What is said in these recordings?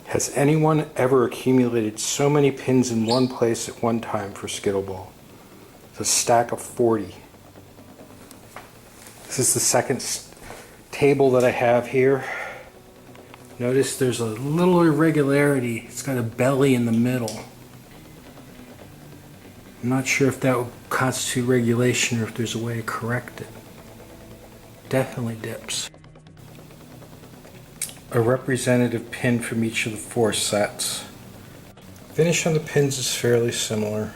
Has anyone ever accumulated so many pins in one place at one time for skittle-bowl? It's a stack of 40. This is the second table that I have here. Notice there's a little irregularity. It's got a belly in the middle. I'm not sure if that would constitute regulation or if there's a way to correct it. Definitely dips. A representative pin from each of the 4 sets. Finish on the pins is fairly similar,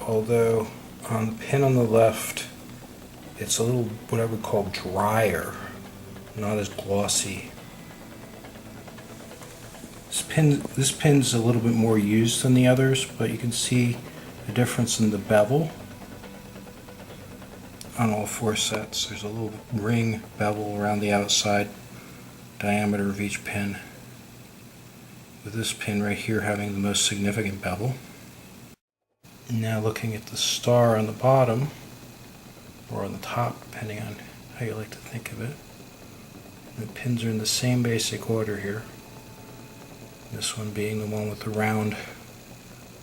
although on the pin on the left it's a little what I would call drier, not as glossy. This pin's a little bit more used than the others, but you can see the difference in the bevel on all 4 sets. There's a little ring bevel around the outside diameter of each pin, with this pin right here having the most significant bevel. Now looking at the star on the bottom, or on the top, depending on how you like to think of it. The pins are in the same basic order here. This one being the one with the round,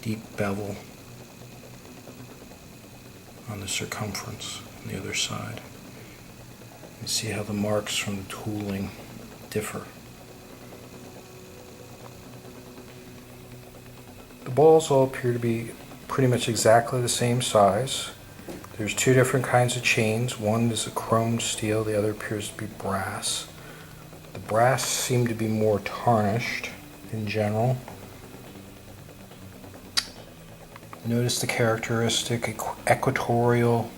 deep bevel on the circumference on the other side. You can see how the marks from the tooling differ. The balls all appear to be pretty much exactly the same size. There's 2 different kinds of chains. One is a chromed steel, the other appears to be brass. The brass seem to be more tarnished in general. Notice the characteristic equatorial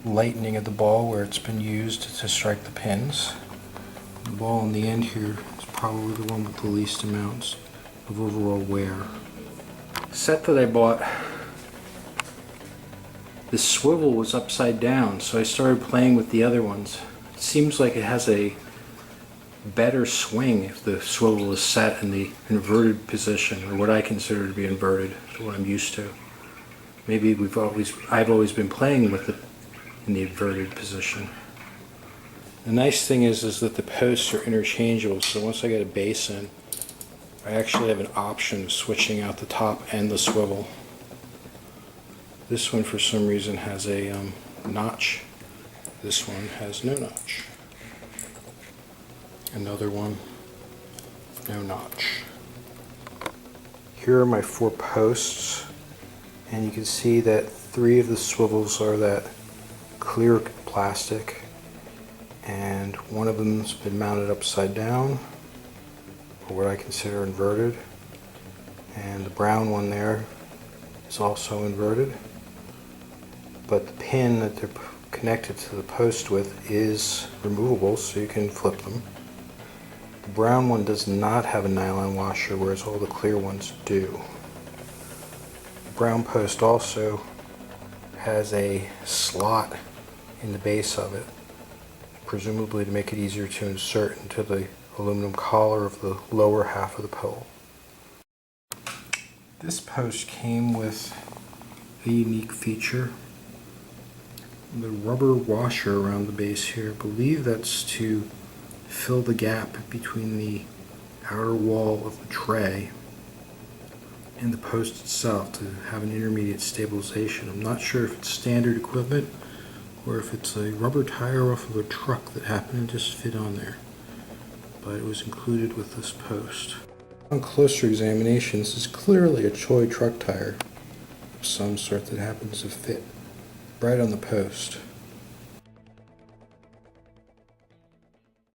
lightening of the ball where it's been used to strike the pins. The ball on the end here is probably the one with the least amounts of overall wear. The set that I bought, the swivel was upside down, so I started playing with the other ones. It seems like it has a better swing if the swivel is set in the inverted position, or what I consider to be inverted, what I'm used to. Maybe I've always been playing with it in the inverted position. The nice thing is that the posts are interchangeable, so once I get a base in, I actually have an option of switching out the top and the swivel. This one for some reason has a notch. This one has no notch. Another one, no notch. Here are my 4 posts, and you can see that 3 of the swivels are that clear plastic, and one of them's been mounted upside down, or what I consider inverted, and the brown one there is also inverted. But the pin that they're connected to the post with is removable, so you can flip them. The brown one does not have a nylon washer, whereas all the clear ones do. The brown post also has a slot in the base of it, presumably to make it easier to insert into the aluminum collar of the lower half of the pole. This post came with a unique feature. The rubber washer around the base here, I believe that's to fill the gap between the outer wall of the tray and the post itself to have an intermediate stabilization. I'm not sure if it's standard equipment or if it's a rubber tire off of a truck that happened to just fit on there, but it was included with this post. On closer examination, this is clearly a toy truck tire of some sort that happens to fit right on the post.